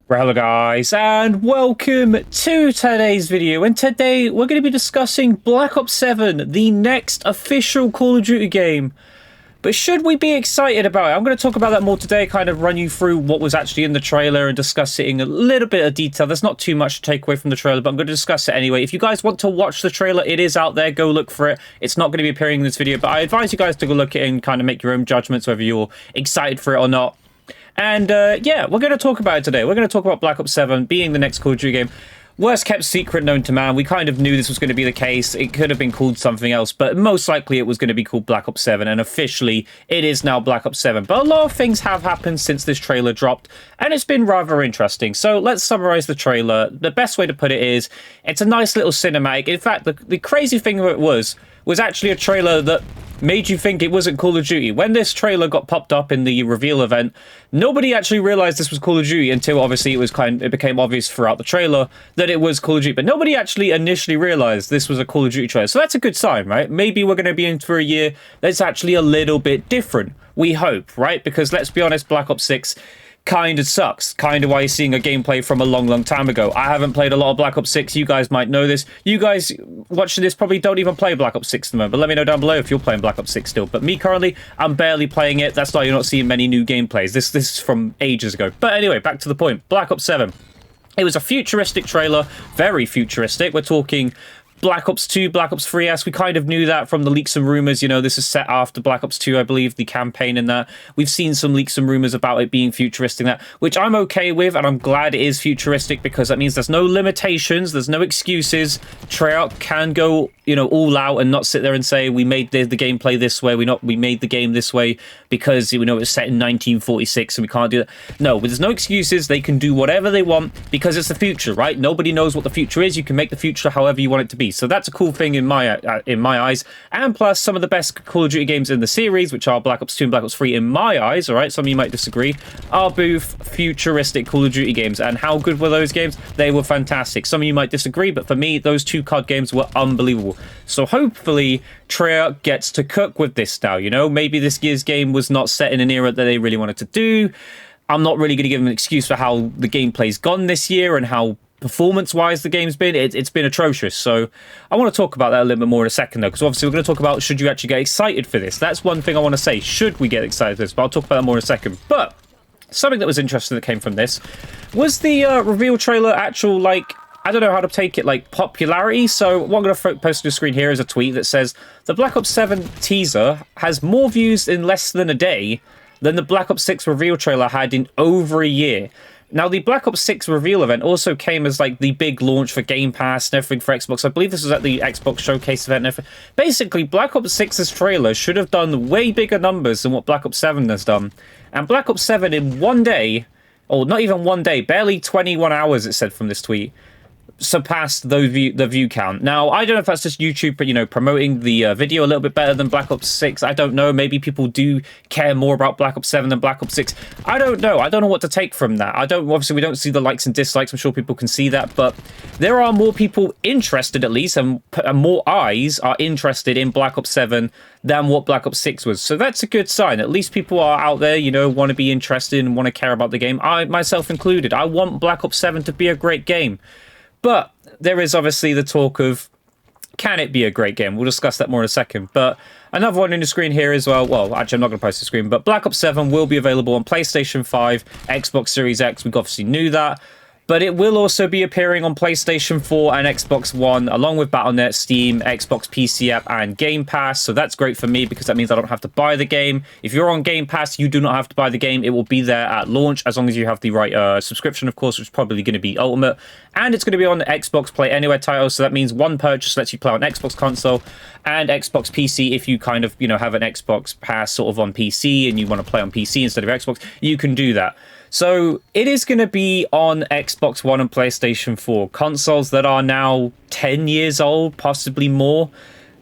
Well, hello guys, and welcome to today's video. And today we're going to be discussing Black Ops 7, the next official Call of Duty game. But should we be excited about it? I'm going to talk about that more today, kind of run you through what was actually in the trailer and discuss it in a little bit of detail. There's not too much to take away from the trailer, but I'm going to discuss it anyway. If you guys want to watch the trailer, it is out there. Go look for it. It's not going to be appearing in this video, but I advise you guys to go look at it and kind of make your own judgments, whether you're excited for it or not. And yeah, we're going to talk about it today. We're going to talk about Black Ops 7 being the next Call of Duty game. Worst kept secret known to man. We kind of knew this was going to be the case. It could have been called something else, but most likely it was going to be called Black Ops 7. And officially, it is now Black Ops 7. But a lot of things have happened since this trailer dropped, and it's been rather interesting. So let's summarize the trailer. The best way to put it is, it's a nice little cinematic. In fact, the crazy thing of it was actually a trailer that made you think it wasn't Call of Duty. When this trailer got popped up in the reveal event, nobody actually realized this was Call of Duty until obviously it became obvious throughout the trailer that it was Call of Duty. But nobody actually initially realized this was a Call of Duty trailer. So that's a good sign, right? Maybe we're going to be in for a year that's actually a little bit different. We hope, right? Because let's be honest, Black Ops 6 kind of sucks. Kind of why you're seeing a gameplay from a long time ago. I haven't played a lot of Black Ops 6. You guys might know this. You guys watching this probably don't even play Black Ops 6 at the moment, but let me know down below if you're playing Black Ops 6 still. But me currently, I'm barely playing it. That's why you're not seeing many new gameplays. This is from ages ago. But anyway, back to the point. Black Ops 7. It was a futuristic trailer, very futuristic. We're talking Black Ops 2, Black Ops 3S, we kind of knew that from the leaks and rumors. You know, this is set after Black Ops 2, I believe, the campaign in that. We've seen some leaks and rumors about it being futuristic, that, which I'm okay with, and I'm glad it is futuristic because that means there's no limitations, there's no excuses. Treyarch can go, you know, all out and not sit there and say, we made the gameplay this way, we made the game this way because, you know, it's set in 1946 and we can't do that. No, there's no excuses. They can do whatever they want because it's the future, right? Nobody knows what the future is. You can make the future however you want it to be. So that's a cool thing in my eyes. And plus, some of the best Call of Duty games in the series, which are Black Ops 2 and Black Ops 3 in my eyes, all right, some of you might disagree, are both futuristic Call of Duty games. And how good were those games? They were fantastic. Some of you might disagree, but for me, those two COD games were unbelievable. So hopefully, Treyarch gets to cook with this now, you know? Maybe this year's game was not set in an era that they really wanted to do. I'm not really going to give them an excuse for how the gameplay's gone this year and how performance-wise the game's been. It's been atrocious. So I want to talk about that a little bit more in a second, though, because obviously we're going to talk about should you actually get excited for this. That's one thing I want to say. Should we get excited for this? But I'll talk about that more in a second. But something that was interesting that came from this was the reveal trailer actual, like, I don't know how to take it, like, popularity. So what I'm going to post on the screen here is a tweet that says, the Black Ops 7 teaser has more views in less than a day than the Black Ops 6 reveal trailer had in over a year. Now, the Black Ops 6 reveal event also came as, like, the big launch for Game Pass and everything for Xbox. I believe this was at the Xbox Showcase event and everything. Basically, Black Ops 6's trailer should have done way bigger numbers than what Black Ops 7 has done. And Black Ops 7 in one day, or not even one day, barely 21 hours, it said from this tweet, surpassed the view count. Now, I don't know if that's just YouTube, you know, promoting the video a little bit better than Black Ops 6. I don't know. Maybe people do care more about Black Ops 7 than Black Ops 6. I don't know. I don't know what to take from that. Obviously, we don't see the likes and dislikes. I'm sure people can see that, but there are more people interested, at least, and more eyes are interested in Black Ops 7 than what Black Ops 6 was. So that's a good sign. At least people are out there, you know, want to be interested and want to care about the game. I, myself included, I want Black Ops 7 to be a great game. But there is obviously the talk of, can it be a great game? We'll discuss that more in a second. But another one in the screen here as well. Well, actually, I'm not going to post the screen. But Black Ops 7 will be available on PlayStation 5, Xbox Series X. We obviously knew that. But it will also be appearing on PlayStation 4 and Xbox One, along with Battle.net, Steam, Xbox PC app, and Game Pass. So that's great for me because that means I don't have to buy the game. If you're on Game Pass, you do not have to buy the game. It will be there at launch, as long as you have the right subscription, of course, which is probably going to be Ultimate. And it's going to be on the Xbox Play Anywhere title, so that means one purchase lets you play on Xbox console and Xbox PC. If you kind of, you know, have an Xbox Pass sort of on PC and you want to play on PC instead of Xbox, you can do that. So it is going to be on Xbox One and PlayStation 4, consoles that are now 10 years old, possibly more.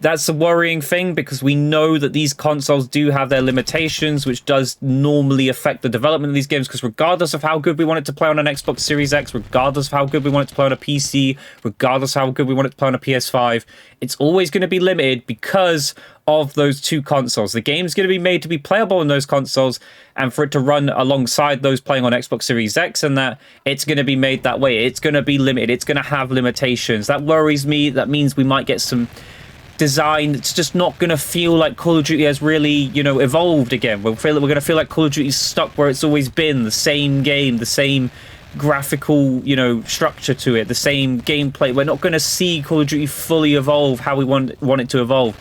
That's a worrying thing because we know that these consoles do have their limitations, which does normally affect the development of these games, because regardless of how good we want it to play on an Xbox Series X, regardless of how good we want it to play on a PC, regardless of how good we want it to play on a PS5, it's always going to be limited because of those two consoles. The game's going to be made to be playable on those consoles, and for it to run alongside those playing on Xbox Series X, and that it's going to be made that way. It's going to be limited. It's going to have limitations. That worries me. That means we might get some design that's just not going to feel like Call of Duty has really, you know, evolved again. We're going to feel like Call of Duty's stuck where it's always been, the same game, the same graphical, you know, structure to it, the same gameplay. We're not going to see Call of Duty fully evolve how we want it to evolve.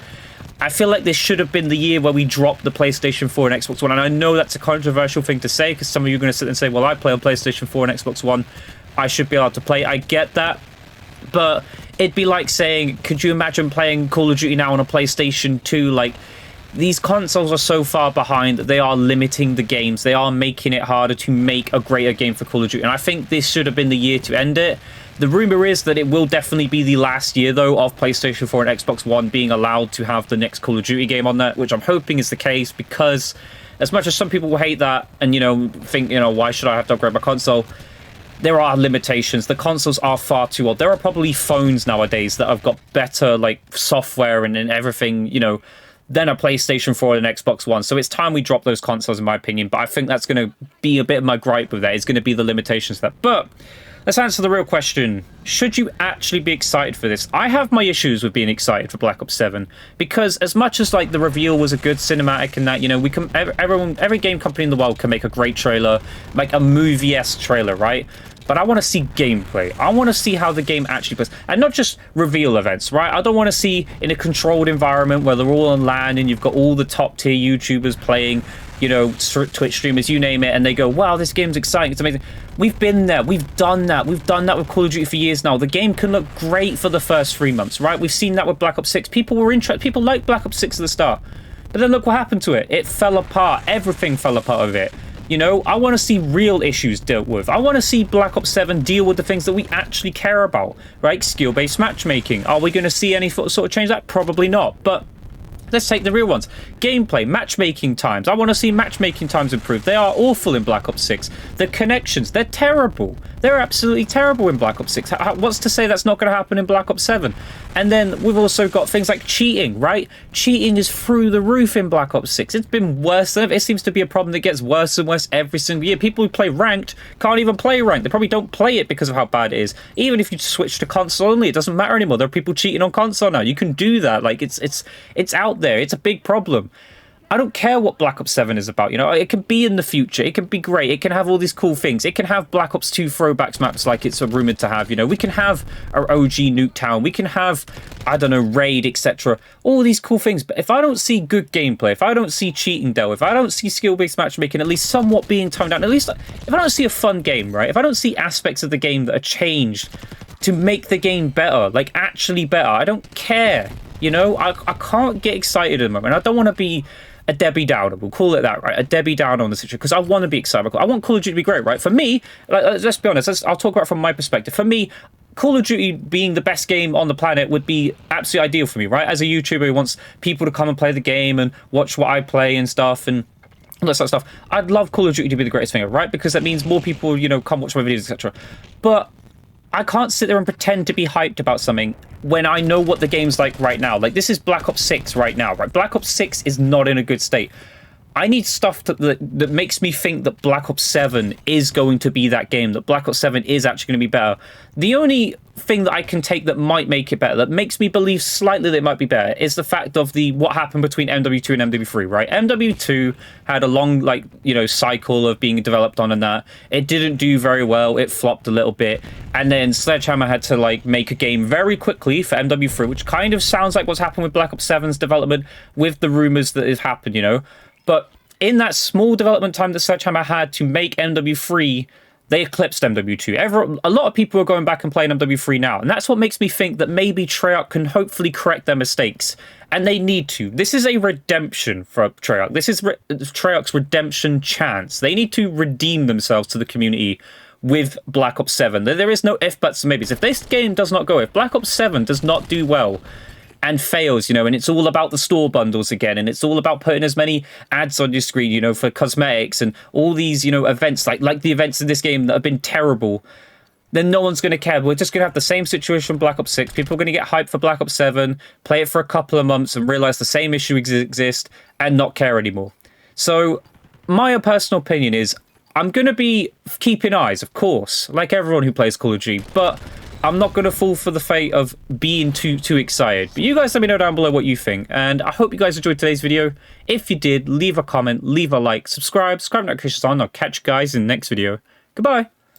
I feel like this should have been the year where we dropped the PlayStation 4 and Xbox One, and I know that's a controversial thing to say, because some of you are going to sit and say, well, I play on PlayStation 4 and Xbox One, I should be allowed to play. I get that, but it'd be like saying, could you imagine playing Call of Duty now on a PlayStation 2? Like, these consoles are so far behind that they are limiting the games. They are making it harder to make a greater game for Call of Duty. And I think this should have been the year to end it. The rumor is that it will definitely be the last year, though, of PlayStation 4 and Xbox One being allowed to have the next Call of Duty game on that, which I'm hoping is the case, because as much as some people will hate that and, you know, think, you know, why should I have to upgrade my console? There are limitations. The consoles are far too old. There are probably phones nowadays that have got better, like, software and everything, you know, than a PlayStation 4 and an Xbox One. So it's time we drop those consoles, in my opinion. But I think that's going to be a bit of my gripe with that. It's going to be the limitations of that. But let's answer the real question. Should you actually be excited for this? I have my issues with being excited for Black Ops 7, because as much as, like, the reveal was a good cinematic and that, you know, we can, every game company in the world can make a great trailer, like a movie-esque trailer, right? But I want to see gameplay. I want to see how the game actually plays. And not just reveal events, right? I don't want to see in a controlled environment where they're all on LAN and you've got all the top tier YouTubers playing, you know, Twitch streamers, you name it, and they go, wow, this game's exciting, it's amazing. We've been there. We've done that. We've done that with Call of Duty for years now. The game can look great for the first 3 months, right? We've seen that with Black Ops 6. People were interested. People liked Black Ops 6 at the start. But then look what happened to it. It fell apart. Everything fell apart of it. You know, I want to see real issues dealt with. I want to see Black Ops 7 deal with the things that we actually care about, right? Skill-based matchmaking. Are we going to see any sort of change? That probably not. But let's take the real ones. Gameplay, matchmaking times. I want to see matchmaking times improve. They are awful in Black Ops 6. The connections, they're terrible. They're absolutely terrible in Black Ops 6. What's to say that's not going to happen in Black Ops 7? And then we've also got things like cheating, right? Cheating is through the roof in Black Ops 6. It's been worse than ever. It seems to be a problem that gets worse and worse every single year. People who play ranked can't even play ranked. They probably don't play it because of how bad it is. Even if you switch to console only, it doesn't matter anymore. There are people cheating on console now. You can do that. Like, it's out there. It's a big problem. I don't care what Black Ops 7 is about, you know. It can be in the future. It can be great. It can have all these cool things. It can have Black Ops 2 throwbacks maps like it's rumored to have, you know. We can have our OG Nuketown. We can have, I don't know, Raid, etc. All these cool things. But if I don't see good gameplay, if I don't see cheating dealt with, if I don't see skill-based matchmaking at least somewhat being toned down, at least if I don't see a fun game, right? If I don't see aspects of the game that are changed to make the game better, like actually better, I don't care, you know. I can't get excited at the moment. I don't want to be a Debbie Downer, we'll call it that, right? A Debbie Downer on the situation, because I want to be excited. I want Call of Duty to be great, right? For me, like, let's be honest, I'll talk about it from my perspective. For me, Call of Duty being the best game on the planet would be absolutely ideal for me, right? As a YouTuber who wants people to come and play the game and watch what I play and stuff and all that sort of stuff, I'd love Call of Duty to be the greatest thing, right? Because that means more people, you know, come watch my videos, etc. But I can't sit there and pretend to be hyped about something when I know what the game's like right now. Like, this is Black Ops 6 right now, right? Black Ops 6 is not in a good state. I need stuff that makes me think that Black Ops 7 is going to be that game, that Black Ops 7 is actually going to be better. The only thing that I can take that might make it better, that makes me believe slightly that it might be better, is the fact of what happened between MW2 and MW3, right? MW2 had a long, like, you know, cycle of being developed on and that. It didn't do very well. It flopped a little bit. And then Sledgehammer had to, like, make a game very quickly for MW3, which kind of sounds like what's happened with Black Ops 7's development with the rumors that has happened, you know? But in that small development time that Sledgehammer had to make MW3, they eclipsed MW2. A lot of people are going back and playing MW3 now, and that's what makes me think that maybe Treyarch can hopefully correct their mistakes, and they need to. This is a redemption for Treyarch. This is Treyarch's redemption chance. They need to redeem themselves to the community with Black Ops 7. There is no if, buts, and maybes. If this game does not go, if Black Ops 7 does not do well, and fails, and it's all about the store bundles again, and it's all about putting as many ads on your screen, for cosmetics and all these, events like the events in this game that have been terrible, then no one's going to care. We're just going to have the same situation with Black Ops 6. People are going to get hyped for Black Ops 7, play it for a couple of months and realize the same issue exists and not care anymore. So my personal opinion is I'm going to be keeping eyes, of course, like everyone who plays Call of Duty, but I'm not going to fall for the fate of being too excited. But you guys let me know down below what you think, and I hope you guys enjoyed today's video. If you did, leave a comment, leave a like, subscribe notifications on. I'll catch you guys in the next video. Goodbye.